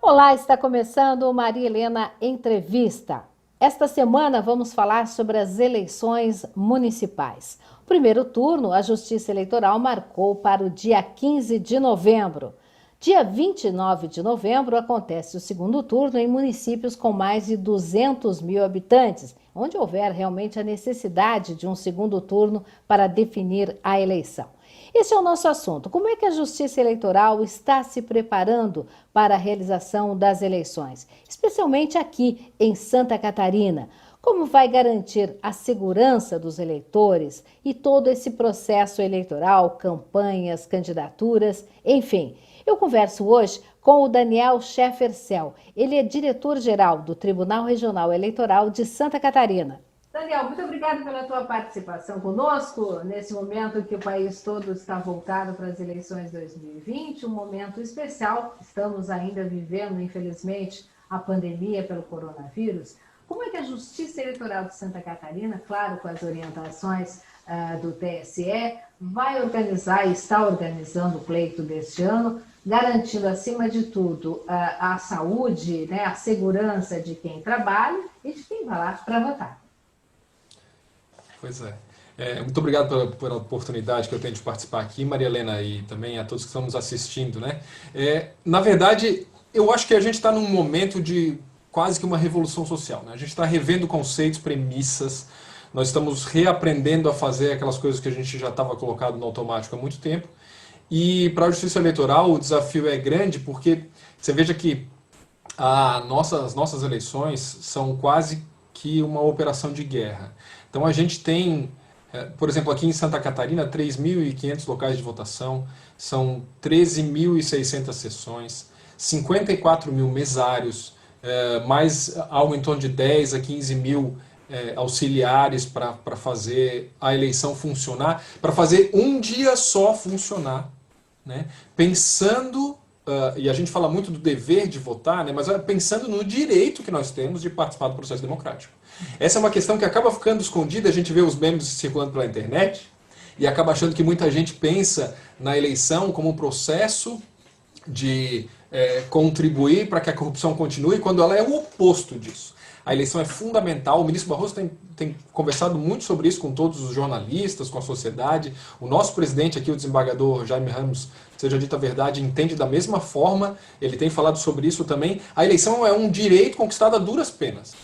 Olá, está começando o Maria Helena Entrevista. Esta semana vamos falar sobre as eleições municipais. O primeiro turno, a Justiça Eleitoral marcou para o dia 15 de novembro. Dia 29 de novembro acontece o segundo turno em municípios com mais de 200 mil habitantes, onde houver realmente a necessidade de um segundo turno para definir a eleição. Esse é o nosso assunto. Como é que a Justiça Eleitoral está se preparando para a realização das eleições, especialmente aqui em Santa Catarina? Como vai garantir a segurança dos eleitores e todo esse processo eleitoral, campanhas, candidaturas, enfim. Eu converso hoje com o Daniel Scheffersel. Ele é diretor-geral do Tribunal Regional Eleitoral de Santa Catarina. Daniel, muito obrigada pela tua participação conosco nesse momento que o país todo está voltado para as eleições 2020, um momento especial. Estamos ainda vivendo, infelizmente, a pandemia pelo coronavírus. Como é que a Justiça Eleitoral de Santa Catarina, claro, com as orientações do TSE, vai organizar e está organizando o pleito deste ano, garantindo, acima de tudo, a saúde, né, a segurança de quem trabalha e de quem vai lá para votar? Pois é. Muito obrigado pela oportunidade que eu tenho de participar aqui, Maria Helena, e também a todos que estão nos assistindo, né? Na verdade, eu acho que a gente está num momento de quase que uma revolução social, né? A gente está revendo conceitos, premissas, nós estamos reaprendendo a fazer aquelas coisas que a gente já estava colocado no automático há muito tempo. E para a Justiça Eleitoral o desafio é grande porque você veja que as nossas eleições são quase que uma operação de guerra. Então a gente tem, por exemplo, aqui em Santa Catarina, 3.500 locais de votação, são 13.600 sessões, 54 mil mesários, mais algo em torno de 10 a 15 mil auxiliares para fazer a eleição funcionar, para fazer um dia só funcionar, né? Pensando, e a gente fala muito do dever de votar, né? Mas pensando no direito que nós temos de participar do processo democrático. Essa é uma questão que acaba ficando escondida, a gente vê os memes circulando pela internet e acaba achando que muita gente pensa na eleição como um processo de contribuir para que a corrupção continue, quando ela é o oposto disso. A eleição é fundamental, o ministro Barroso tem conversado muito sobre isso com todos os jornalistas, com a sociedade. O nosso presidente aqui, o desembargador Jaime Ramos, seja dita a verdade, entende da mesma forma, ele tem falado sobre isso também. A eleição é um direito conquistado a duras penas.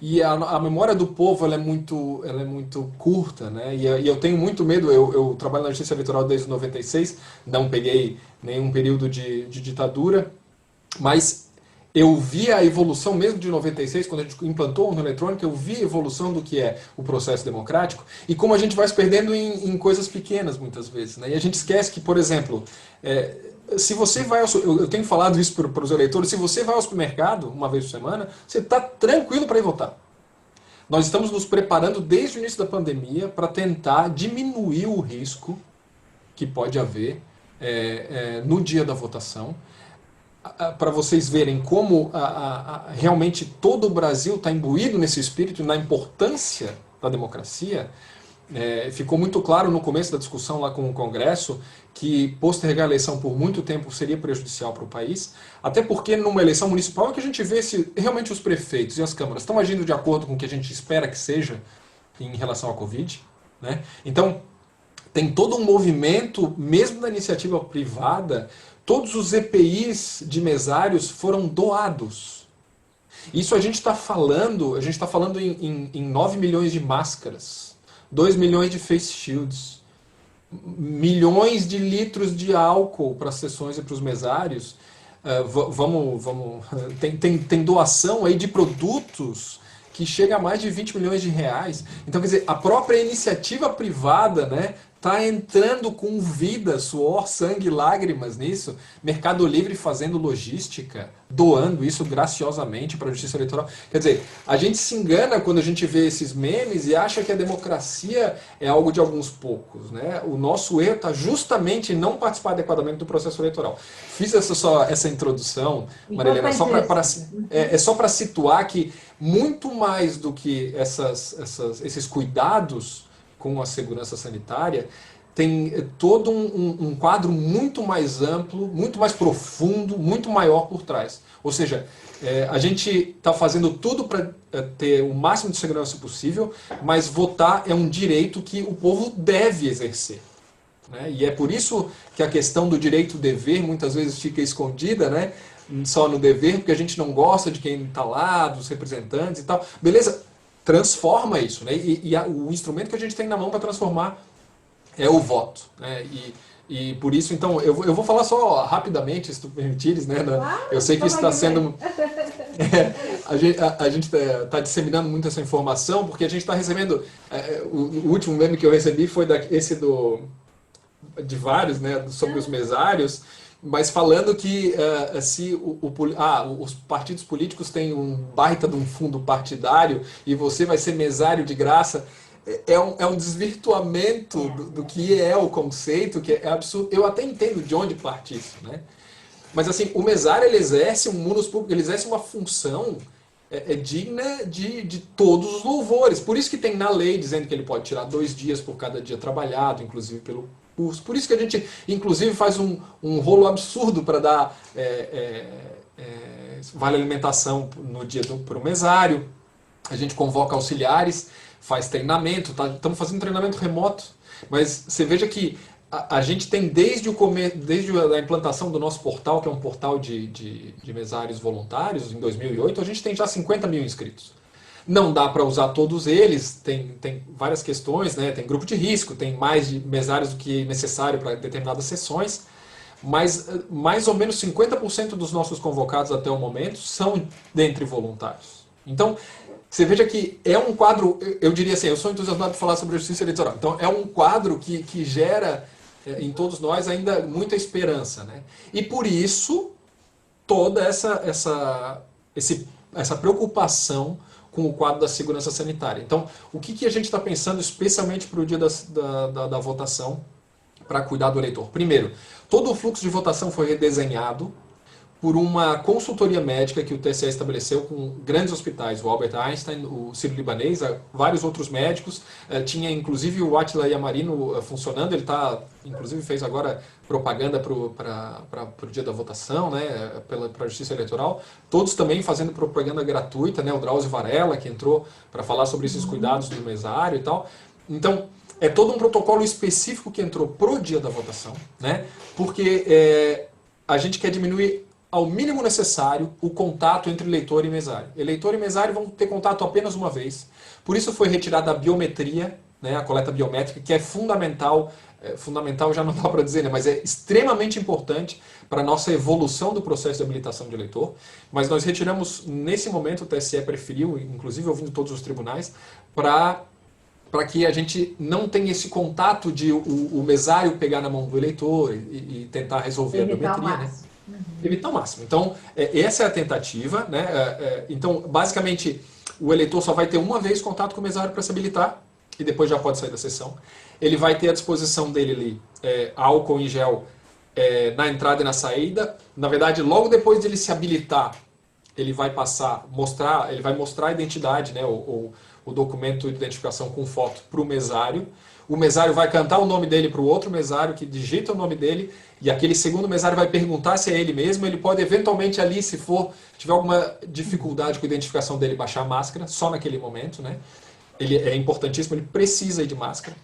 E a memória do povo ela é muito curta, né? E eu tenho muito medo, eu trabalho na Justiça Eleitoral desde 96, não peguei nenhum período de ditadura, mas eu vi a evolução mesmo de 96, quando a gente implantou a urna eletrônica, eu vi a evolução do que é o processo democrático e como a gente vai se perdendo em coisas pequenas muitas vezes, né? E a gente esquece que, por exemplo, se você vai eu tenho falado isso para os eleitores, se você vai ao supermercado uma vez por semana, você está tranquilo para ir votar. Nós estamos nos preparando desde o início da pandemia para tentar diminuir o risco que pode haver no dia da votação, para vocês verem como realmente todo o Brasil está imbuído nesse espírito, na importância da democracia. Ficou muito claro no começo da discussão lá com o Congresso que postergar a eleição por muito tempo seria prejudicial para o país, até porque numa eleição municipal é que a gente vê se realmente os prefeitos e as câmaras estão agindo de acordo com o que a gente espera que seja em relação à Covid, né? Então, tem todo um movimento, mesmo da iniciativa privada, todos os EPIs de mesários foram doados. Isso a gente está falando em 9 milhões de máscaras, 2 milhões de face shields, milhões de litros de álcool para as sessões e para os mesários. Tem doação aí de produtos que chega a mais de 20 milhões de reais. Então, quer dizer, a própria iniciativa privada, né, tá entrando com vida, suor, sangue, lágrimas nisso. Mercado Livre fazendo logística, doando isso graciosamente para a Justiça Eleitoral. Quer dizer, a gente se engana quando a gente vê esses memes e acha que a democracia é algo de alguns poucos, né? O nosso erro está justamente em não participar adequadamente do processo eleitoral. Fiz essa introdução, Marilena, só para situar que muito mais do que esses cuidados com a segurança sanitária, tem todo um quadro muito mais amplo, muito mais profundo, muito maior por trás. Ou seja, a gente está fazendo tudo para ter o máximo de segurança possível, mas votar é um direito que o povo deve exercer. Né? E é por isso que a questão do direito-dever muitas vezes fica escondida, né? Só no dever, porque a gente não gosta de quem está lá, dos representantes e tal. Beleza, transforma isso. Né? O instrumento que a gente tem na mão para transformar é o voto. Né? E por isso, então, eu vou falar só rapidamente, se tu permitires, né? Eu sei que isso está sendo... a gente está disseminando muito essa informação, porque a gente está recebendo... o último meme que eu recebi foi de vários, né, sobre os mesários, mas falando que se os partidos políticos têm um baita de um fundo partidário e você vai ser mesário de graça, é um desvirtuamento do que é o conceito, que é absurdo. Eu até entendo de onde parte isso, né? Mas assim, o mesário ele exerce ele exerce uma função digna de todos os louvores. Por isso que tem na lei dizendo que ele pode tirar 2 dias por cada dia trabalhado, inclusive pelo curso. Por isso que a gente, inclusive, faz um rolo absurdo para dar vale alimentação no dia para o mesário. A gente convoca auxiliares, faz treinamento, estamos fazendo treinamento remoto. Mas você veja que a gente tem desde a implantação do nosso portal, que é um portal de mesários voluntários, em 2008, a gente tem já 50 mil inscritos. Não dá para usar todos eles, tem várias questões, né? Tem grupo de risco, tem mais de mesários do que necessário para determinadas sessões, mas mais ou menos 50% dos nossos convocados até o momento são dentre voluntários. Então, você veja que é um quadro, eu diria assim, eu sou entusiasmado de falar sobre a justiça eleitoral, então é um quadro que gera em todos nós ainda muita esperança, né? E por isso, toda essa preocupação com o quadro da segurança sanitária. Então, o que a gente está pensando especialmente para o dia da votação para cuidar do eleitor? Primeiro, todo o fluxo de votação foi redesenhado por uma consultoria médica que o TSE estabeleceu com grandes hospitais, o Albert Einstein, o Sírio-Libanês, vários outros médicos, tinha inclusive o Átila Yamarino funcionando, ele inclusive fez agora propaganda para o dia da votação, né, para a Justiça Eleitoral, todos também fazendo propaganda gratuita, né, o Drauzio Varela, que entrou para falar sobre esses cuidados do mesário e tal. Então, é todo um protocolo específico que entrou pro dia da votação, né, porque a gente quer diminuir ao mínimo necessário o contato entre eleitor e mesário. Eleitor e mesário vão ter contato apenas uma vez. Por isso foi retirada a biometria, né, a coleta biométrica, que é fundamental. Fundamental já não dá para dizer, né, mas é extremamente importante para a nossa evolução do processo de habilitação de eleitor. Mas nós retiramos, nesse momento, o TSE preferiu, inclusive ouvindo todos os tribunais, para que a gente não tenha esse contato de o mesário pegar na mão do eleitor e tentar resolver a biometria, né? Evitar o máximo. Então, essa é a tentativa, né? Então, basicamente, o eleitor só vai ter uma vez contato com o mesário para se habilitar e depois já pode sair da sessão. Ele vai ter à disposição dele ali álcool em gel na entrada e na saída. Na verdade, logo depois de ele se habilitar, ele vai mostrar a identidade, né? O documento de identificação com foto para o mesário. O mesário vai cantar o nome dele para o outro mesário, que digita o nome dele, e aquele segundo mesário vai perguntar se é ele mesmo. Ele pode eventualmente ali, se tiver alguma dificuldade com a identificação dele, baixar a máscara, só naquele momento, né? Ele é importantíssimo, ele precisa ir de máscara.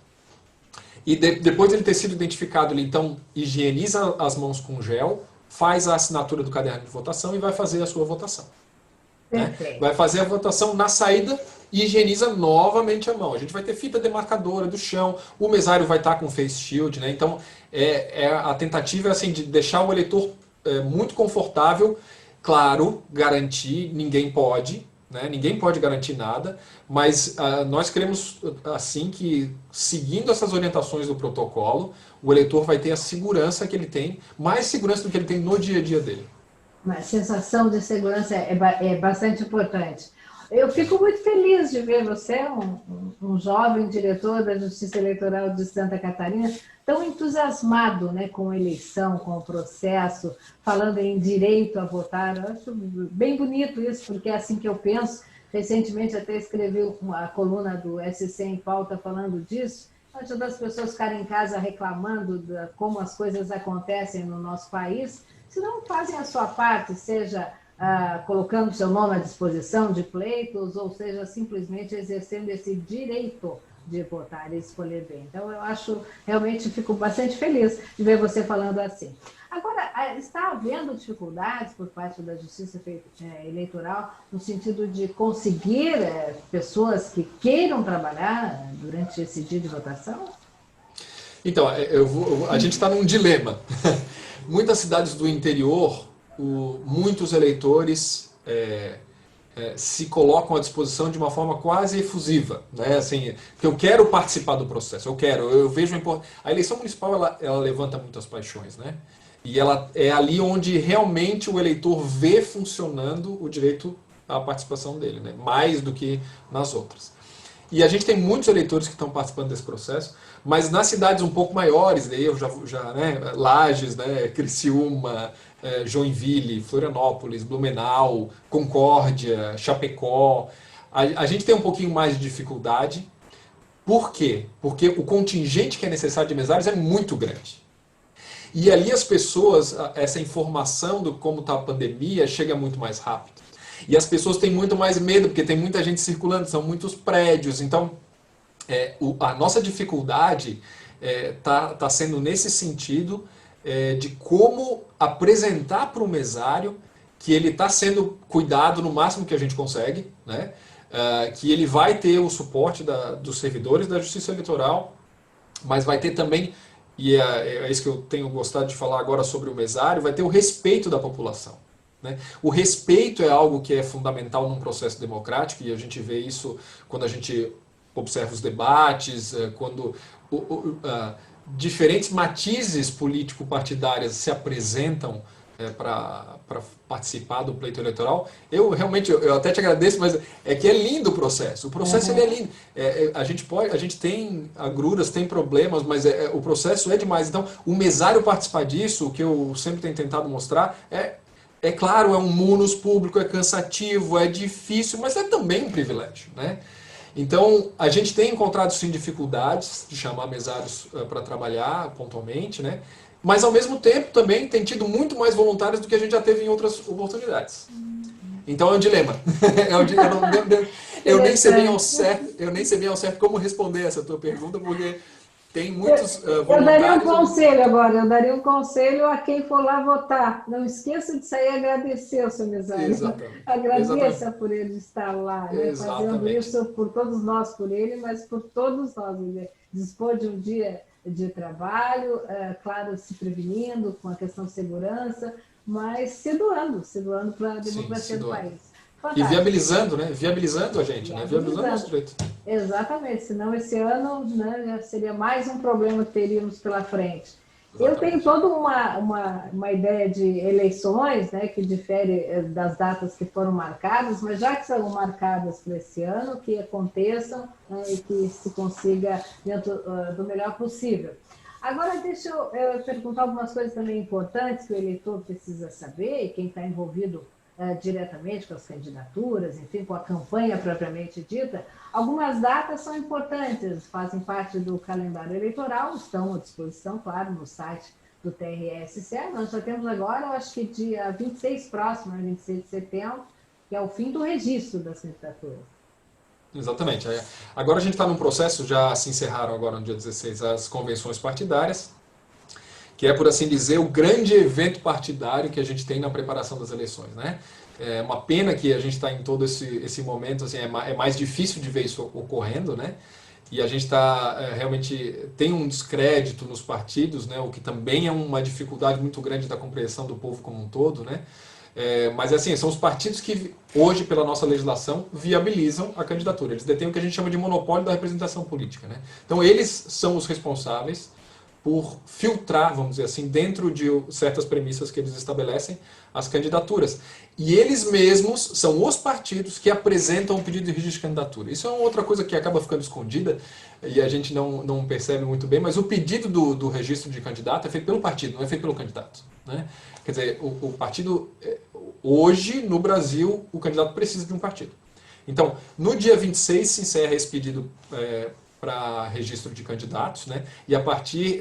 E depois de ele ter sido identificado, ele então higieniza as mãos com gel, faz a assinatura do caderno de votação e vai fazer a sua votação. Né? Vai fazer a votação na saída e higieniza novamente a mão. A gente vai ter fita demarcadora do chão, o mesário vai estar com face shield, né? Então a tentativa é assim, de deixar o eleitor muito confortável, claro, garantir, ninguém pode né? Ninguém pode garantir nada, mas nós queremos, assim, que seguindo essas orientações do protocolo, o eleitor vai ter a segurança que ele tem, mais segurança do que ele tem no dia a dia dele. Uma sensação de segurança é bastante importante. Eu fico muito feliz de ver você, um jovem diretor da Justiça Eleitoral de Santa Catarina, tão entusiasmado, né, com a eleição, com o processo, falando em direito a votar. Eu acho bem bonito isso, porque é assim que eu penso. Recentemente até escrevi uma coluna do SC em Pauta falando disso. Antes das pessoas ficarem em casa reclamando de como as coisas acontecem no nosso país, se não fazem a sua parte, seja colocando seu nome à disposição de pleitos, ou seja, simplesmente exercendo esse direito de votar e escolher bem. Então, eu acho, realmente, fico bastante feliz de ver você falando assim. Agora, está havendo dificuldades por parte da Justiça Eleitoral no sentido de conseguir pessoas que queiram trabalhar durante esse dia de votação? Então, a gente está num dilema. Muitas cidades do interior, muitos eleitores se colocam à disposição de uma forma quase efusiva, né? Assim, porque eu quero participar do processo, eu vejo a eleição municipal ela levanta muitas paixões, né? E ela é ali onde realmente o eleitor vê funcionando o direito à participação dele, né? Mais do que nas outras. E a gente tem muitos eleitores que estão participando desse processo, mas nas cidades um pouco maiores, daí eu né, Lages, né, Criciúma, Joinville, Florianópolis, Blumenau, Concórdia, Chapecó, a gente tem um pouquinho mais de dificuldade. Por quê? Porque o contingente que é necessário de mesários é muito grande. E ali as pessoas, essa informação do como está a pandemia chega muito mais rápido. E as pessoas têm muito mais medo, porque tem muita gente circulando, são muitos prédios. Então, a nossa dificuldade tá sendo nesse sentido de como apresentar para o mesário que ele está sendo cuidado no máximo que a gente consegue, né? Que ele vai ter o suporte dos servidores da Justiça Eleitoral, mas vai ter também, e é isso que eu tenho gostado de falar agora sobre o mesário, vai ter o respeito da população. Né? O respeito é algo que é fundamental num processo democrático, e a gente vê isso quando a gente observa os debates, quando diferentes matizes político-partidárias se apresentam para participar do pleito eleitoral. Eu realmente, eu até te agradeço, mas é que é lindo o processo. O processo ele é lindo. A gente tem agruras, tem problemas, mas o processo é demais. Então, o mesário participar disso, o que eu sempre tenho tentado mostrar, é claro, é um munus público, é cansativo, é difícil, mas é também um privilégio, né? Então, a gente tem encontrado sim dificuldades de chamar mesários para trabalhar pontualmente, né? Mas ao mesmo tempo também tem tido muito mais voluntários do que a gente já teve em outras oportunidades. Então é um dilema. Eu nem sei bem ao certo como responder essa tua pergunta, porque tem muitos voluntários. Eu daria um conselho agora, eu daria um conselho a quem for lá votar. Não esqueça de sair e agradecer ao seu mesário. Exatamente. Agradeça Exatamente. por ele estar lá, né? Fazendo isso por todos nós, por ele, mas por todos nós. Dispor de um dia de trabalho, claro, se prevenindo com a questão de segurança, mas se doando para a democracia do país. Fantástico. E viabilizando, né? Viabilizando a gente, né? Viabilizando o nosso direito. Exatamente, senão esse ano, né, já seria mais um problema que teríamos pela frente. Exatamente. Eu tenho toda uma ideia de eleições, né, que difere das datas que foram marcadas, mas já que são marcadas para esse ano, que aconteçam, né, e que se consiga dentro do melhor possível. Agora, deixa eu perguntar algumas coisas também importantes que o eleitor precisa saber, e quem está envolvido diretamente com as candidaturas, enfim, com a campanha propriamente dita. Algumas datas são importantes, fazem parte do calendário eleitoral, estão à disposição, claro, no site do TRE-SCE. Nós já temos agora, eu acho que dia 26 próximo, 26 de setembro, que é o fim do registro das candidaturas. Exatamente. Agora a gente está num processo, já se encerraram agora no dia 16 as convenções partidárias, que é, por assim dizer, o grande evento partidário que a gente tem na preparação das eleições, né? É uma pena que a gente está em todo esse momento, assim, é mais difícil de ver isso ocorrendo, né? E a gente realmente tem um descrédito nos partidos, né? O que também é uma dificuldade muito grande da compreensão do povo como um todo, né? Mas assim, são os partidos que hoje, pela nossa legislação, viabilizam a candidatura. Eles detêm o que a gente chama de monopólio da representação política, né? Então eles são os responsáveis por filtrar, vamos dizer assim, dentro de certas premissas que eles estabelecem, as candidaturas. E eles mesmos são os partidos que apresentam o pedido de registro de candidatura. Isso é uma outra coisa que acaba ficando escondida e a gente não percebe muito bem, mas o pedido do registro de candidato é feito pelo partido, não é feito pelo candidato, né? Quer dizer, o partido, hoje, no Brasil, o candidato precisa de um partido. Então, no dia 26 se encerra esse pedido para registro de candidatos, né? E a partir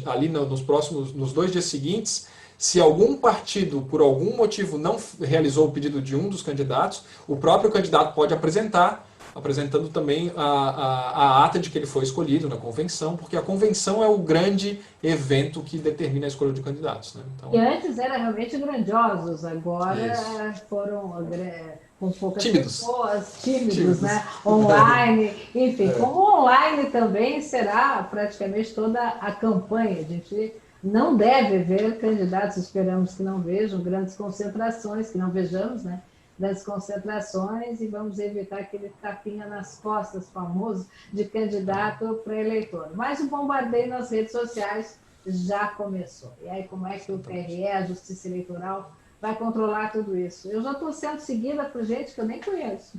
ali nos 2 dias seguintes, se algum partido, por algum motivo, não realizou o pedido de um dos candidatos, o próprio candidato pode apresentando também a ata de que ele foi escolhido na convenção, porque a convenção é o grande evento que determina a escolha de candidatos, né? Então, E antes era realmente grandiosos, agora isso. foram com poucas Tímidos. pessoas, tímidos, né? Online, enfim, como online também será praticamente toda a campanha. A gente não deve ver candidatos, esperamos que não vejam grandes concentrações, que não vejamos, né? Das concentrações, e vamos evitar aquele tapinha nas costas famoso de candidato para eleitor. Mas o bombardeio nas redes sociais já começou. E aí como é que o TRE, a Justiça Eleitoral, vai controlar tudo isso? Eu já estou sendo seguida por gente que eu nem conheço.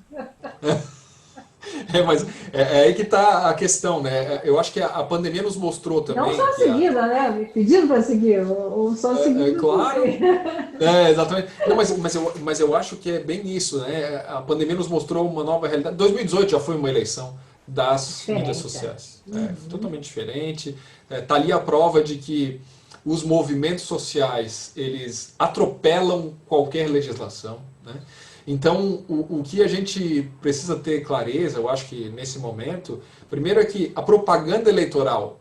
Mas é aí que está a questão, né? Eu acho que a pandemia nos mostrou também. Não só seguida, né? Me pedindo para seguir, ou só seguida. Claro. Exatamente. Não, mas eu acho que é bem isso, né? A pandemia nos mostrou uma nova realidade. 2018 já foi uma eleição das Diferente, mídias sociais. Totalmente diferente. Tá ali a prova de que os movimentos sociais, eles atropelam qualquer legislação, né? Então, o que a gente precisa ter clareza, eu acho que nesse momento, primeiro é que a propaganda eleitoral,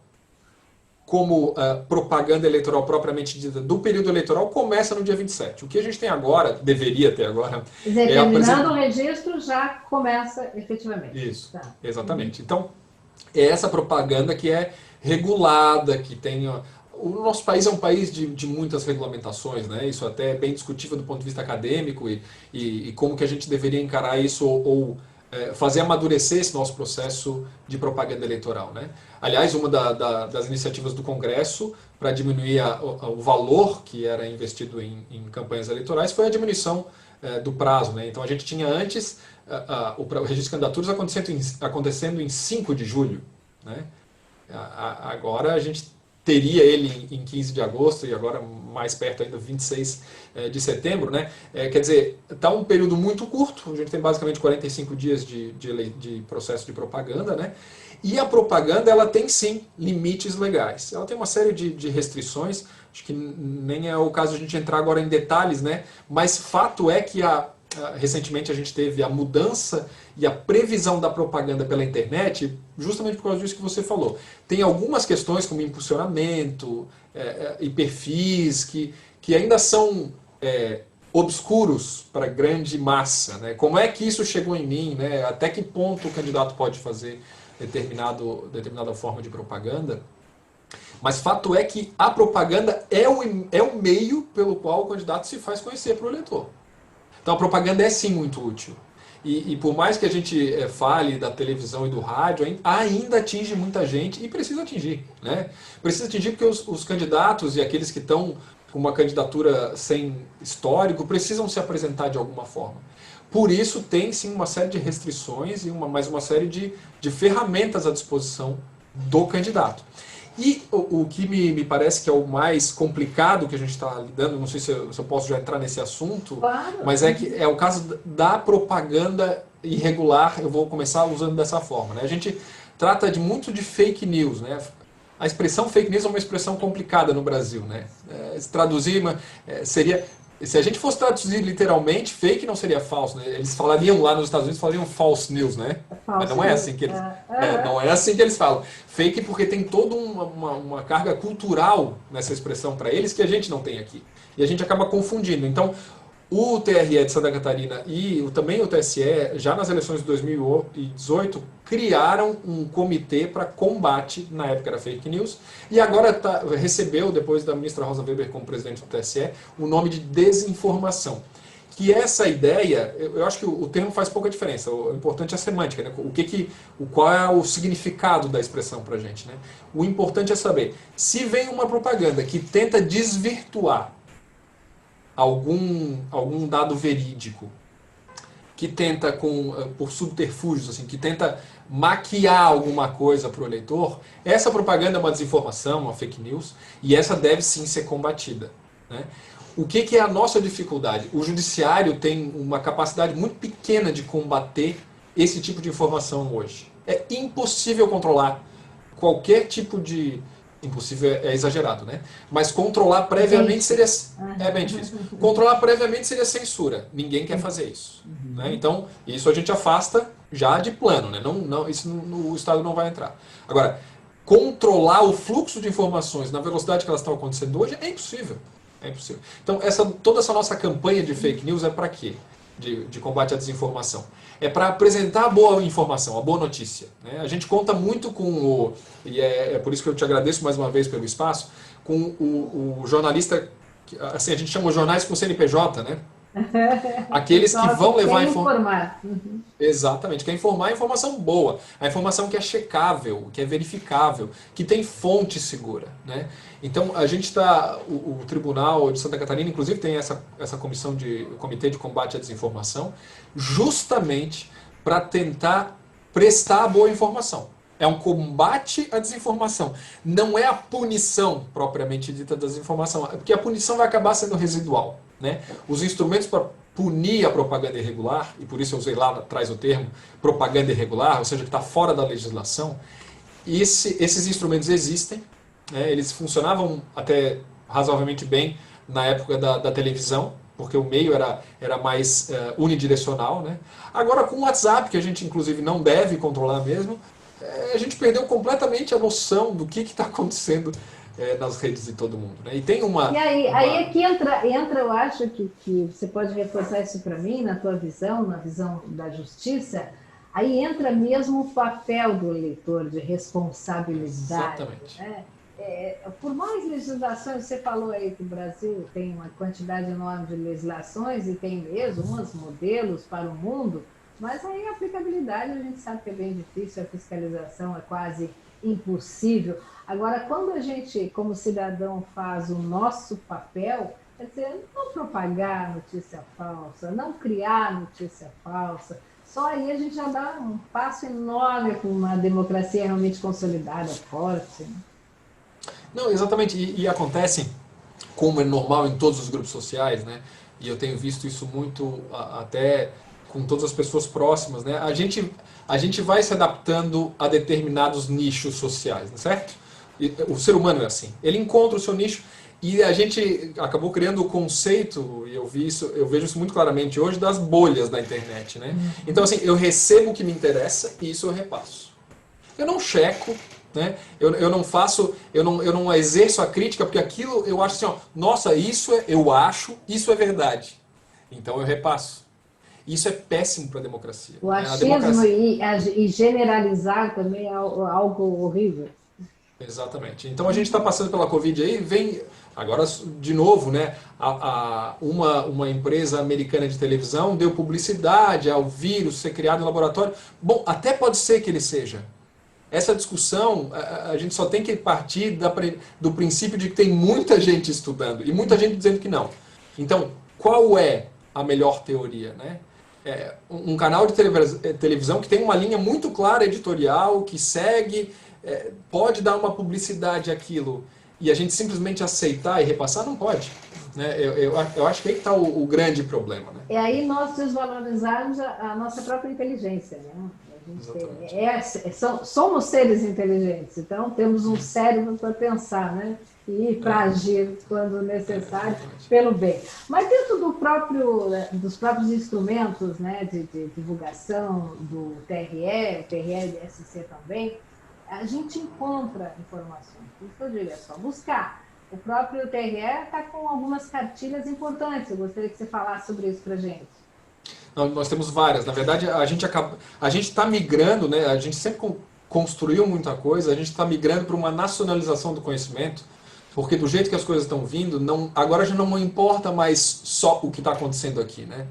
como propaganda eleitoral propriamente dita do período eleitoral, começa no dia 27. O que a gente tem agora, deveria ter agora... Quer dizer, terminando o registro, já começa efetivamente. Isso, tá. Exatamente. Então, é essa propaganda que é regulada, que tem... O nosso país é um país de muitas regulamentações, né? Isso até é bem discutível do ponto de vista acadêmico e como que a gente deveria encarar isso ou fazer amadurecer esse nosso processo de propaganda eleitoral, né? Aliás, uma das iniciativas do Congresso para diminuir o valor que era investido em campanhas eleitorais foi a diminuição do prazo, né? Então a gente tinha antes o registro de candidaturas acontecendo em 5 de julho, né? Agora a gente teria ele em 15 de agosto e agora mais perto ainda, 26 de setembro, né? Quer dizer, está um período muito curto, a gente tem basicamente 45 dias de processo de propaganda, né? E a propaganda, ela tem sim limites legais. Ela tem uma série de restrições, acho que nem é o caso de a gente entrar agora em detalhes, né? Mas fato é que recentemente a gente teve a mudança e a previsão da propaganda pela internet, justamente por causa disso que você falou. Tem algumas questões como impulsionamento e perfis que ainda são obscuros para a grande massa, né? Como é que isso chegou em mim, né? Até que ponto o candidato pode fazer determinada forma de propaganda? Mas fato é que a propaganda é o meio pelo qual o candidato se faz conhecer para o eleitor. Então a propaganda é sim muito útil. E por mais que a gente fale da televisão e do rádio, ainda atinge muita gente e precisa atingir, né? Precisa atingir porque os candidatos e aqueles que estão com uma candidatura sem histórico precisam se apresentar de alguma forma. Por isso tem sim uma série de restrições e mais uma série de ferramentas à disposição do candidato. E o que me parece que é o mais complicado que a gente está lidando, não sei se eu posso já entrar nesse assunto, claro, mas é o caso da propaganda irregular, eu vou começar usando dessa forma, né? A gente trata muito de fake news, né? A expressão fake news é uma expressão complicada no Brasil, né? Se traduzir seria... Se a gente fosse traduzir literalmente, fake não seria falso, né? Eles falariam lá nos Estados Unidos, falariam false news, né? Mas não é assim que eles, não é assim que eles falam. Fake porque tem toda uma carga cultural nessa expressão para eles que a gente não tem aqui. E a gente acaba confundindo. Então, o TRE de Santa Catarina e também o TSE, já nas eleições de 2018, criaram um comitê para combate, na época era fake news, e agora recebeu, depois da ministra Rosa Weber como presidente do TSE, o nome de desinformação. que essa ideia, eu acho que o termo faz pouca diferença, o importante é a semântica, né? Qual é o significado da expressão para a gente, né? O importante é saber, se vem uma propaganda que tenta desvirtuar algum dado verídico, que tenta, por subterfúgios, assim, que tenta maquiar alguma coisa para o eleitor, essa propaganda é uma desinformação, uma fake news, e essa deve sim ser combatida, né? O que é a nossa dificuldade? O judiciário tem uma capacidade muito pequena de combater esse tipo de informação hoje. É impossível controlar qualquer tipo de... Impossível é exagerado, né? Mas controlar previamente seria... É bem difícil. Controlar previamente seria censura. Ninguém quer fazer isso, né? Então, isso a gente afasta já de plano, né? Isso o Estado não vai entrar. Agora, controlar o fluxo de informações na velocidade que elas estão acontecendo hoje é impossível. É impossível. Então, toda essa nossa campanha de fake news é para quê? De combate à desinformação. É para apresentar a boa informação, a boa notícia, né? A gente conta muito com e é por isso que eu te agradeço mais uma vez pelo espaço, com o jornalista, assim, a gente chama os jornais com CNPJ, né? Aqueles que vão levar informar. Exatamente, quer informar a informação boa, a informação que é checável, que é verificável, que tem fonte segura, né? Então a gente está, o Tribunal de Santa Catarina, inclusive tem essa comissão o Comitê de Combate à Desinformação, justamente para tentar prestar a boa informação. É um combate à desinformação, não é a punição propriamente dita da desinformação, porque a punição vai acabar sendo residual, né? Os instrumentos para punir a propaganda irregular, e por isso eu usei lá atrás o termo propaganda irregular, ou seja, que está fora da legislação, esses instrumentos existem, né? Eles funcionavam até razoavelmente bem na época da televisão, porque o meio era mais unidirecional, né? Agora com o WhatsApp, que a gente inclusive não deve controlar mesmo, a gente perdeu completamente a noção do que está acontecendo nas redes de todo mundo, né? E tem E aí é que entra, eu acho que você pode reforçar isso para mim, na tua visão, na visão da justiça, aí entra mesmo o papel do eleitor de responsabilidade. Exatamente. Né? Por mais legislações, você falou aí que o Brasil tem uma quantidade enorme de legislações e tem mesmo uns modelos para o mundo, mas aí a aplicabilidade a gente sabe que é bem difícil, a fiscalização é quase impossível. Agora, quando a gente, como cidadão, faz o nosso papel, quer dizer, não propagar notícia falsa, não criar notícia falsa, só aí a gente já dá um passo enorme para uma democracia realmente consolidada, forte. Né? Não, exatamente, e acontece, como é normal em todos os grupos sociais, né? E eu tenho visto isso muito até com todas as pessoas próximas, né? A gente vai se adaptando a determinados nichos sociais, não é certo? E o ser humano é assim. Ele encontra o seu nicho e a gente acabou criando o conceito, e eu vejo isso muito claramente hoje, das bolhas da internet, né? Então, assim, eu recebo o que me interessa e isso eu repasso. Eu não checo, né? Eu não faço, eu não exerço a crítica, porque aquilo eu acho assim, ó, nossa, eu acho, isso é verdade. Então eu repasso. Isso é péssimo para a democracia. O achismo democracia... e generalizar também é algo horrível. Exatamente. Então a gente está passando pela Covid aí, vem agora de novo, né? Uma empresa americana de televisão deu publicidade ao vírus ser criado em laboratório. Bom, até pode ser que ele seja. Essa discussão, a gente só tem que partir do princípio de que tem muita gente estudando e muita gente dizendo que não. Então, qual é a melhor teoria, né? Um canal de televisão que tem uma linha muito clara editorial, que segue, pode dar uma publicidade àquilo e a gente simplesmente aceitar e repassar, não pode. Né? Eu acho que aí está o grande problema. Né? É aí nós desvalorizarmos a nossa própria inteligência. Né? Somos seres inteligentes, então temos um cérebro para pensar, né? E para agir quando necessário, pelo bem. Mas dentro dos próprios instrumentos, né, de divulgação do TRE, o TRE e SC também, a gente encontra informações. Isso que eu digo, é só buscar. O próprio TRE está com algumas cartilhas importantes. Eu gostaria que você falasse sobre isso para a gente. Nós temos várias. Na verdade, a gente está migrando, né? A gente sempre construiu muita coisa, a gente está migrando para uma nacionalização do conhecimento. Porque do jeito que as coisas estão vindo, agora já não importa mais só o que está acontecendo aqui, né?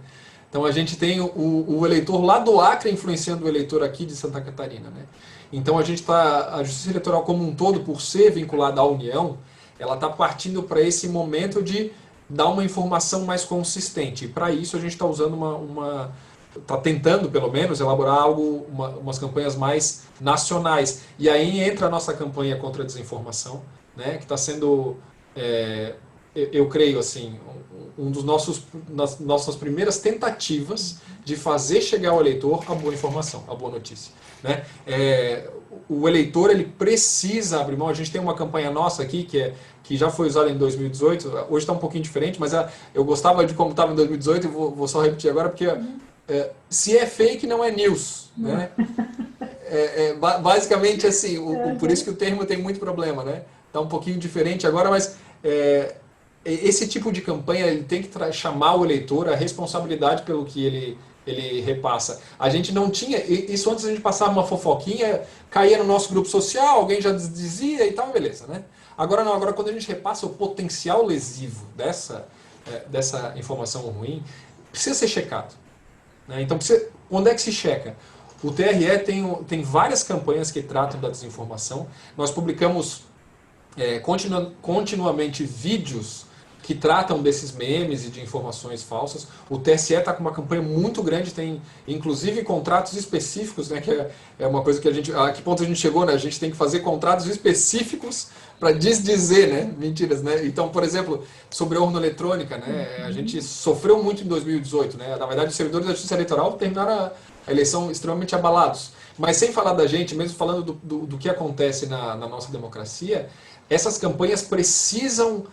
Então a gente tem o eleitor lá do Acre influenciando o eleitor aqui de Santa Catarina, né? Então a Justiça Eleitoral como um todo, por ser vinculada à União, ela está partindo para esse momento de dar uma informação mais consistente. E para isso a gente está usando está tentando, pelo menos, elaborar umas campanhas mais nacionais. E aí entra a nossa campanha contra a desinformação, né, que está sendo, eu creio, assim, um dos nossas primeiras tentativas de fazer chegar ao eleitor a boa informação, a boa notícia. Né? O eleitor ele precisa abrir mão. A gente tem uma campanha nossa aqui que já foi usada em 2018, hoje está um pouquinho diferente, mas eu gostava de como estava em 2018 e vou só repetir agora, porque se é fake, não é news. Né? Basicamente assim, por isso que o termo tem muito problema, né? Está um pouquinho diferente agora, mas esse tipo de campanha ele tem que chamar o eleitor à responsabilidade pelo que ele repassa. A gente não tinha, isso antes a gente passava uma fofoquinha, caía no nosso grupo social, alguém já dizia e tal, beleza, né? Agora não, agora quando a gente repassa o potencial lesivo dessa informação ruim, precisa ser checado. Né? Então, onde é que se checa? O TRE tem várias campanhas que tratam da desinformação. Nós publicamos continuamente vídeos que tratam desses memes e de informações falsas. O TSE está com uma campanha muito grande, tem inclusive contratos específicos, né, que é uma coisa que a que ponto a gente chegou, né? A gente tem que fazer contratos específicos para desdizer, né? Mentiras, né? Então, por exemplo, sobre a urna eletrônica, né? A gente sofreu muito em 2018, né? Na verdade, os servidores da Justiça Eleitoral terminaram a eleição extremamente abalados. Mas sem falar da gente, mesmo falando do que acontece na nossa democracia, essas campanhas precisam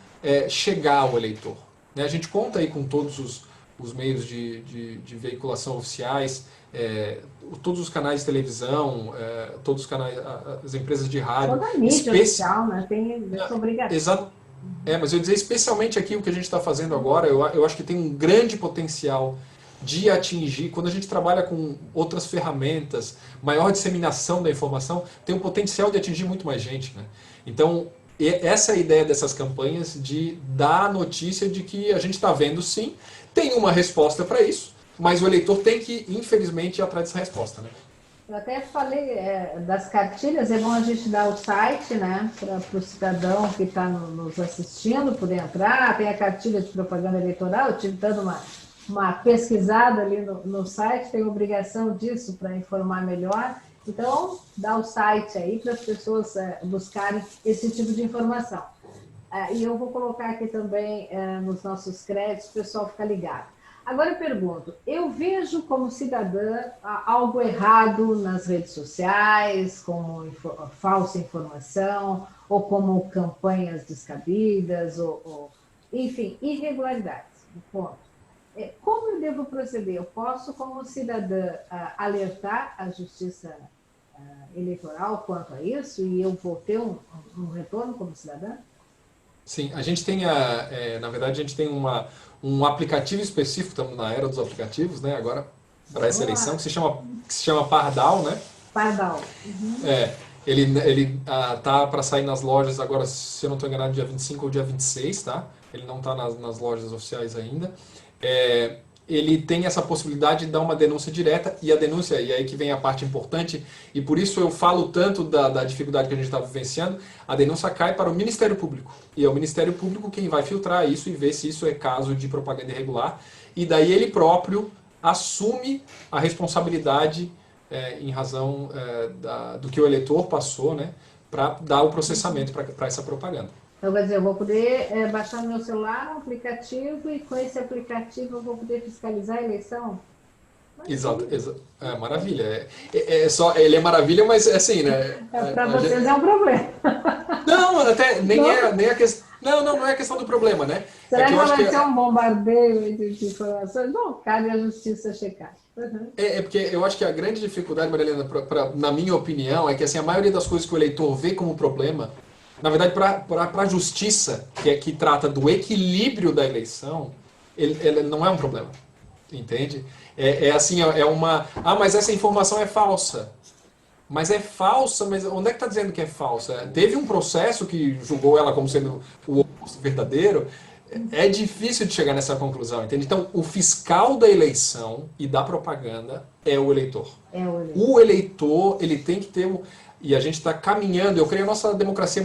chegar ao eleitor. Né? A gente conta aí com todos os meios de veiculação oficiais, todos os canais de televisão, todos os canais, as empresas de rádio. Toda a mídia oficial, né? Tem essa obrigação. Exato. Mas eu ia dizer especialmente aqui o que a gente está fazendo agora, eu acho que tem um grande potencial de atingir, quando a gente trabalha com outras ferramentas, maior disseminação da informação, tem um potencial de atingir muito mais gente. Né? Então, essa é a ideia dessas campanhas, de dar a notícia de que a gente está vendo sim, tem uma resposta para isso, mas o eleitor tem que, infelizmente, ir atrás dessa resposta. Né? Eu até falei das cartilhas, é bom a gente dar o site, né, para o cidadão que está nos assistindo poder entrar, tem a cartilha de propaganda eleitoral, eu estive dando uma pesquisada ali no site, tem obrigação disso para informar melhor. Então, dá o site aí para as pessoas buscarem esse tipo de informação. E eu vou colocar aqui também nos nossos créditos, o pessoal fica ligado. Agora eu pergunto, eu vejo como cidadã algo errado nas redes sociais, como falsa informação, ou como campanhas descabidas, enfim, irregularidades. Ponto. Como eu devo proceder? Eu posso, como cidadã, alertar a Justiça Eleitoral quanto a isso e eu vou ter um retorno como cidadã? Sim, a gente tem, na verdade, a gente tem um aplicativo específico, estamos na era dos aplicativos, né, agora, para essa eleição, que se chama Pardal, né? Pardal. Uhum. Ele tá para sair nas lojas agora, se eu não estou enganado, dia 25 ou dia 26, tá? Ele não está nas lojas oficiais ainda. Ele tem essa possibilidade de dar uma denúncia direta, e a denúncia, e aí que vem a parte importante, e por isso eu falo tanto da dificuldade que a gente está vivenciando, a denúncia cai para o Ministério Público. E é o Ministério Público quem vai filtrar isso e ver se isso é caso de propaganda irregular, e daí ele próprio assume a responsabilidade em razão do que o eleitor passou, né, para dar o processamento para essa propaganda. Então, quer dizer, eu vou poder baixar no meu celular um aplicativo e com esse aplicativo eu vou poder fiscalizar a eleição? Exato. Maravilha. Ele é maravilha, mas assim, né? Para vocês é um problema. Não, até nem a questão. Não é a questão do problema, né? Será que vai ser um bombardeio de informações? Bom, cabe à justiça checar. Uhum. Porque eu acho que a grande dificuldade, Maria Helena, na minha opinião, é que assim, a maioria das coisas que o eleitor vê como problema, na verdade, para a justiça, que trata do equilíbrio da eleição, ele não é um problema. Entende? Assim, mas essa informação é falsa. Mas é falsa, mas onde é que está dizendo que é falsa? Teve um processo que julgou ela como sendo o oposto verdadeiro. É difícil de chegar nessa conclusão, entende? Então, o fiscal da eleição e da propaganda é o eleitor. É o eleitor. O eleitor, ele tem que ter... E a gente está caminhando, eu creio que a nossa democracia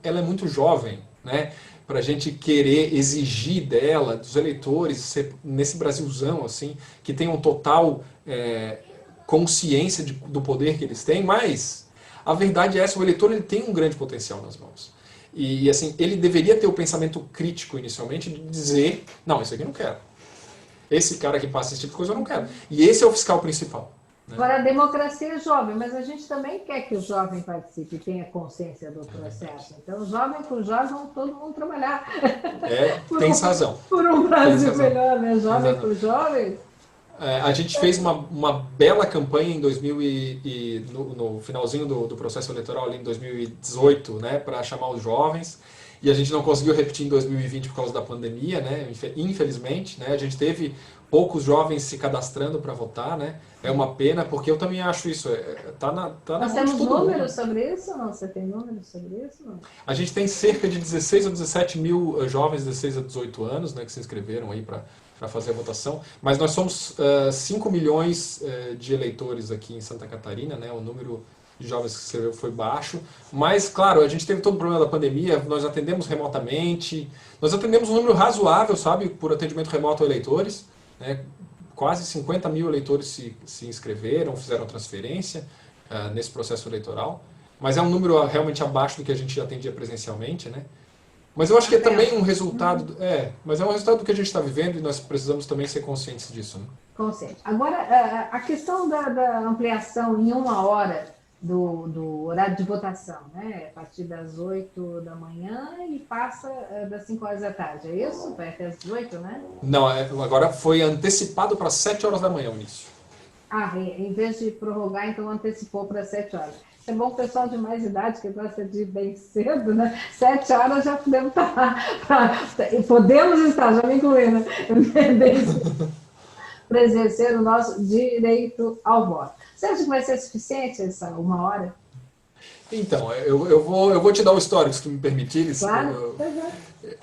ela é muito jovem, né? Para a gente querer exigir dela, dos eleitores, nesse Brasilzão, assim, que tenham total consciência do poder que eles têm, mas a verdade é essa, o eleitor ele tem um grande potencial nas mãos. E assim, ele deveria ter o pensamento crítico inicialmente de dizer, não, isso aqui eu não quero. Esse cara que passa esse tipo de coisa eu não quero. E esse é o fiscal principal. Né? Agora, a democracia é jovem, mas a gente também quer que o jovem participe e tenha consciência do processo. Então, jovem com jovem, vamos todo mundo trabalhar. Tem razão. Por um Brasil melhor, né? Jovem com jovem. A gente fez uma bela campanha em 2000 no finalzinho do processo eleitoral, ali em 2018, né, para chamar os jovens. E a gente não conseguiu repetir em 2020 por causa da pandemia, né, infelizmente. Né, a gente teve poucos jovens se cadastrando para votar, né. É uma pena, porque eu também acho isso. Tá na Nós temos números sobre isso ou não? Você tem números sobre isso ou não? A gente tem cerca de 16 ou 17 mil jovens de 16 a 18 anos, né, que se inscreveram aí para fazer a votação, mas nós somos 5 milhões de eleitores aqui em Santa Catarina, né? O número de jovens que se inscreveu foi baixo, mas claro, a gente teve todo o problema da pandemia, nós atendemos remotamente, nós atendemos um número razoável, sabe, por atendimento remoto a eleitores, né? Quase 50 mil eleitores se inscreveram, fizeram transferência nesse processo eleitoral, mas é um número realmente abaixo do que a gente atendia presencialmente, né? Mas eu acho que é também um resultado, mas é um resultado do que a gente está vivendo e nós precisamos também ser conscientes disso. Né? Consciente. Agora, a questão da ampliação em 1 hora do horário de votação, né? A partir das 8 da manhã e passa das 5 horas da tarde, é isso? Vai até as 8, né? Não, agora foi antecipado para 7 horas da manhã o início. Em vez de prorrogar, então antecipou para 7 horas. É bom o pessoal de mais idade, que gosta de ir bem cedo, né? 7 horas já podemos estar, podemos estar, já me incluindo, para exercer o nosso direito ao voto. Você acha que vai ser suficiente essa 1 hora? Então, eu vou te dar o histórico, se tu me permitires. Claro.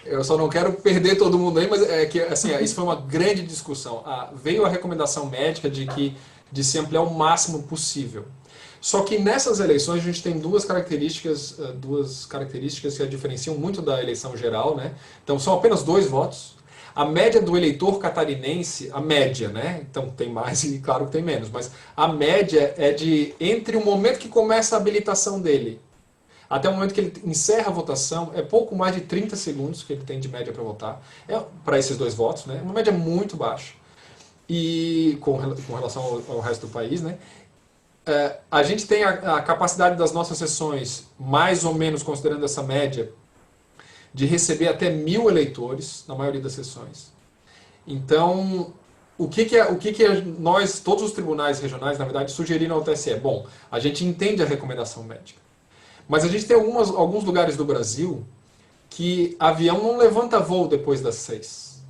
Eu só não quero perder todo mundo aí, mas é que assim, isso foi uma grande discussão. Veio a recomendação médica de se ampliar o máximo possível. Só que nessas eleições a gente tem duas características que a diferenciam muito da eleição geral, né? Então são apenas 2 votos. A média do eleitor catarinense, a média, né? Então tem mais e claro que tem menos, mas a média é de entre o momento que começa a habilitação dele até o momento que ele encerra a votação, é pouco mais de 30 segundos que ele tem de média para votar, para esses 2 votos, né? Uma média muito baixa. E com relação ao resto do país, né? A gente tem a capacidade das nossas sessões, mais ou menos considerando essa média, de receber até 1.000 eleitores na maioria das sessões. Então, o que nós, todos os tribunais regionais, na verdade, sugeriram ao TSE? Bom, a gente entende a recomendação médica, mas a gente tem alguns lugares do Brasil que avião não levanta voo depois das 6.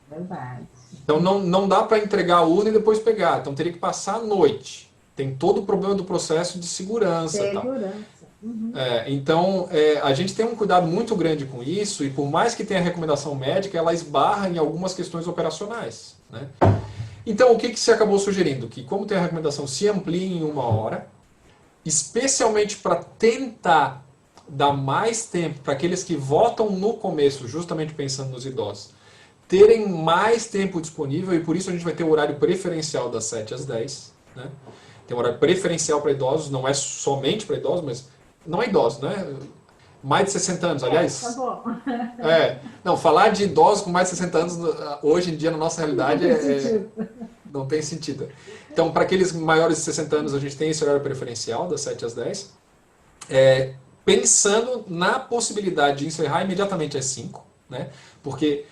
Verdade. Então não dá para entregar a urna e depois pegar, então teria que passar a noite. Tem todo o problema do processo de segurança. Uhum. Então, a gente tem um cuidado muito grande com isso, e por mais que tenha recomendação médica, ela esbarra em algumas questões operacionais. Né? Então, o que se acabou sugerindo? Que, como tem a recomendação, se amplie em 1 hora, especialmente para tentar dar mais tempo para aqueles que votam no começo, justamente pensando nos idosos, terem mais tempo disponível, e por isso a gente vai ter o horário preferencial das 7 às 10. Né? Tem um horário preferencial para idosos, não é somente para idosos, mas não é idosos, né? Mais de 60 anos, aliás. Tá bom. Não, falar de idosos com mais de 60 anos, hoje em dia, na nossa realidade, não tem sentido. Então, para aqueles maiores de 60 anos, a gente tem esse horário preferencial, das 7 às 10. Pensando na possibilidade de encerrar imediatamente às 5, né? Porque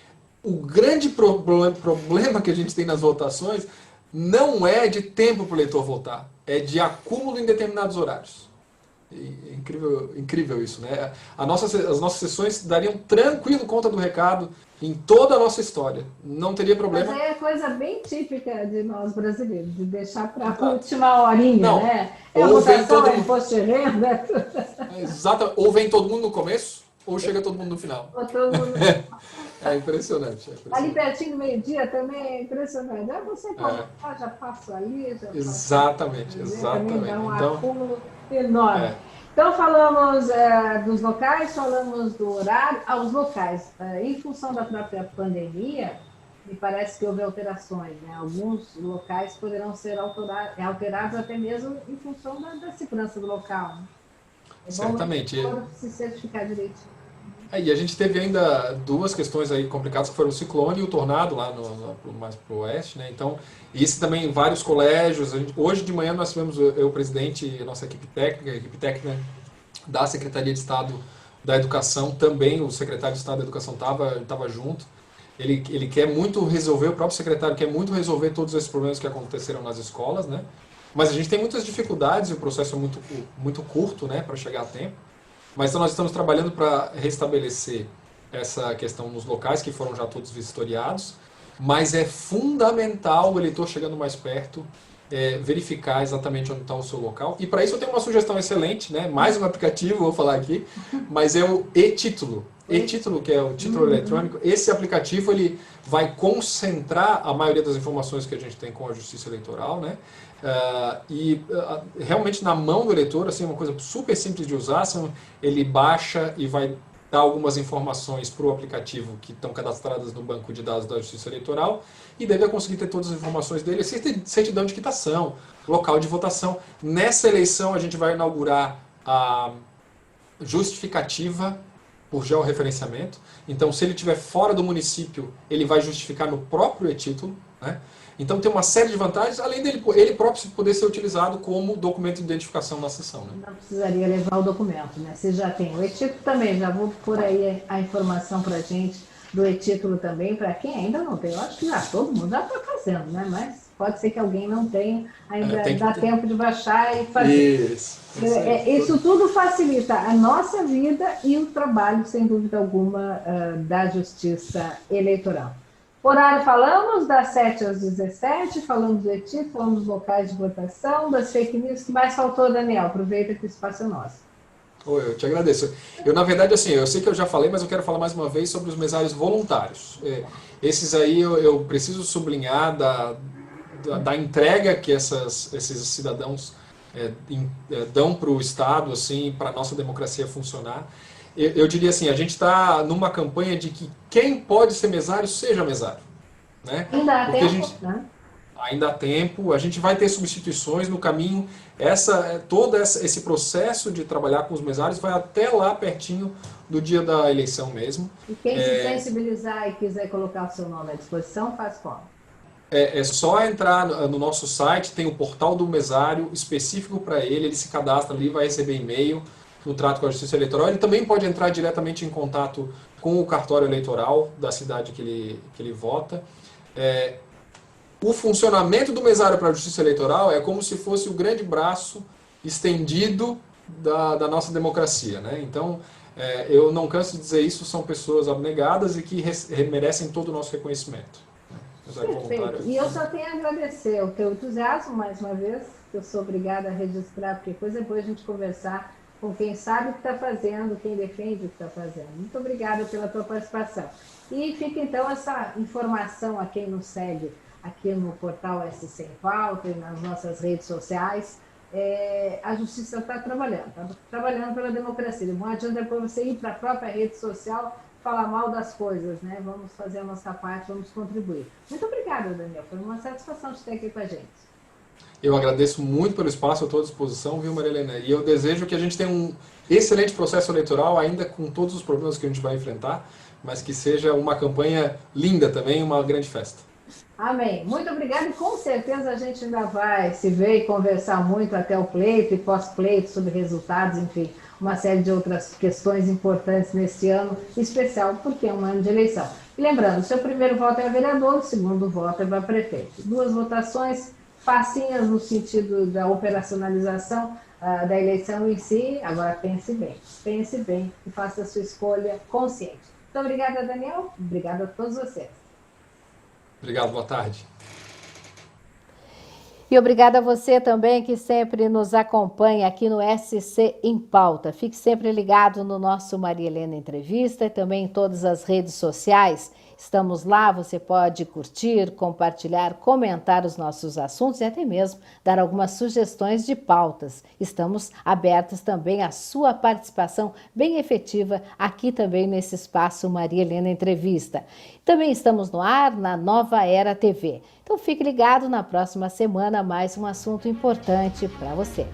o grande problema que a gente tem nas votações não é de tempo para o eleitor votar, é de acúmulo em determinados horários. Incrível isso, né? As nossas sessões dariam tranquilo conta do recado em toda a nossa história. Não teria problema. Mas é coisa bem típica de nós brasileiros, de deixar para a Exato. última horinha, Não, né? É a ou vem votação, todo é mundo. imposto de renda, Exato, ou vem todo mundo no começo, ou chega todo mundo no final. ou todo mundo. É impressionante, é Ali impressionante. pertinho do meio-dia também é impressionante. Ah, você É, colocar, já passo ali, já passo exatamente, ali, também dá exatamente. um Então, acúmulo enorme. é, Então, falamos dos locais, falamos do horário. Os locais, em função da própria pandemia, me parece que houve alterações, né? Alguns locais poderão ser alterados até mesmo em função da segurança do local, né? É bom certamente. se certificar direitinho. E a gente teve ainda duas questões aí complicadas, que foram o ciclone e o tornado lá mais para o oeste, né? Então, isso também em vários colégios. Hoje de manhã nós tivemos eu, o presidente, a nossa a equipe técnica da Secretaria de Estado da Educação, também o secretário de Estado da Educação estava junto. Ele quer muito resolver, o próprio secretário quer muito resolver todos esses problemas que aconteceram nas escolas, né? Mas a gente tem muitas dificuldades e o processo é muito curto, né, para chegar a tempo. Mas então nós estamos trabalhando para restabelecer essa questão nos locais que foram já todos vistoriados, mas é fundamental o eleitor chegando mais perto verificar exatamente onde está o seu local. E para isso eu tenho uma sugestão excelente, né? Mais um aplicativo, vou falar aqui, mas é o e-título. E-título, que é o título eletrônico. Esse aplicativo ele vai concentrar a maioria das informações que a gente tem com a Justiça Eleitoral, né? Realmente na mão do eleitor, assim, uma coisa super simples de usar, ele baixa e vai dar algumas informações para o aplicativo que estão cadastradas no banco de dados da Justiça Eleitoral e deve conseguir ter todas as informações dele, certidão de quitação, local de votação. Nessa eleição a gente vai inaugurar a justificativa por georreferenciamento. Então, se ele estiver fora do município, ele vai justificar no próprio e-título, né? Então tem uma série de vantagens, além dele ele próprio poder ser utilizado como documento de identificação na sessão. Né? Não precisaria levar o documento, né? Você já tem o e-título também, já vou por aí a informação para a gente do e-título também, para quem ainda não tem. Eu acho que todo mundo já está fazendo, né? Mas pode ser que alguém não tenha, ainda dá tempo de baixar e fazer. Isso tudo facilita a nossa vida e o trabalho, sem dúvida alguma, da Justiça Eleitoral. Horário falamos, das 7 às 17, falamos do e-título, falamos dos locais de votação, das fake news. O que mais faltou, Daniel? Aproveita que o espaço é nosso. Eu te agradeço. Eu, na verdade, assim, eu sei que eu já falei, mas eu quero falar mais uma vez sobre os mesários voluntários. Esses aí eu preciso sublinhar da entrega que esses cidadãos dão para o Estado, assim, para a nossa democracia funcionar. Eu diria assim, a gente está numa campanha de que quem pode ser mesário, seja mesário. Né? Ainda há tempo, né? Ainda há tempo, a gente vai ter substituições no caminho. Todo esse processo de trabalhar com os mesários vai até lá pertinho do dia da eleição mesmo. E quem se sensibilizar e quiser colocar o seu nome à disposição, faz como? É só entrar no nosso site, tem o portal do mesário específico para ele se cadastra ali, vai receber e-mail no trato com a Justiça Eleitoral. Ele também pode entrar diretamente em contato com o cartório eleitoral da cidade que ele vota. O funcionamento do mesário para a Justiça Eleitoral é como se fosse o grande braço estendido da nossa democracia. Né? Então, eu não canso de dizer isso, são pessoas abnegadas e que merecem todo o nosso reconhecimento. Perfeito. E eu só tenho a agradecer o teu entusiasmo, mais uma vez, que eu sou obrigada a registrar, porque coisa boa a gente conversar com quem sabe o que está fazendo, quem defende o que está fazendo. Muito obrigada pela tua participação. E fica então essa informação a quem nos segue aqui no portal S100 Pauta e nas nossas redes sociais. A Justiça está trabalhando pela democracia. Não adianta depois você ir para a própria rede social falar mal das coisas, né? Vamos fazer a nossa parte, vamos contribuir. Muito obrigada, Daniel. Foi uma satisfação te ter aqui com a gente. Eu agradeço muito pelo espaço, eu estou à disposição, viu, Maria Helena? E eu desejo que a gente tenha um excelente processo eleitoral, ainda com todos os problemas que a gente vai enfrentar, mas que seja uma campanha linda também, uma grande festa. Amém. Muito obrigada e com certeza a gente ainda vai se ver e conversar muito até o pleito e pós-pleito sobre resultados, enfim, uma série de outras questões importantes nesse ano especial, porque é um ano de eleição. E lembrando, o seu primeiro voto é vereador, o segundo voto é para prefeito. 2 votações facinhas no sentido da operacionalização da eleição em si. Agora pense bem e faça a sua escolha consciente. Muito obrigada, Daniel. Obrigada a todos vocês. Obrigado, boa tarde. E obrigada a você também que sempre nos acompanha aqui no SC em Pauta. Fique sempre ligado no nosso Maria Helena Entrevista e também em todas as redes sociais. Estamos lá, você pode curtir, compartilhar, comentar os nossos assuntos e até mesmo dar algumas sugestões de pautas. Estamos abertos também à sua participação bem efetiva aqui também nesse espaço Maria Helena Entrevista. Também estamos no ar na Nova Era TV. Então fique ligado, na próxima semana mais um assunto importante para você.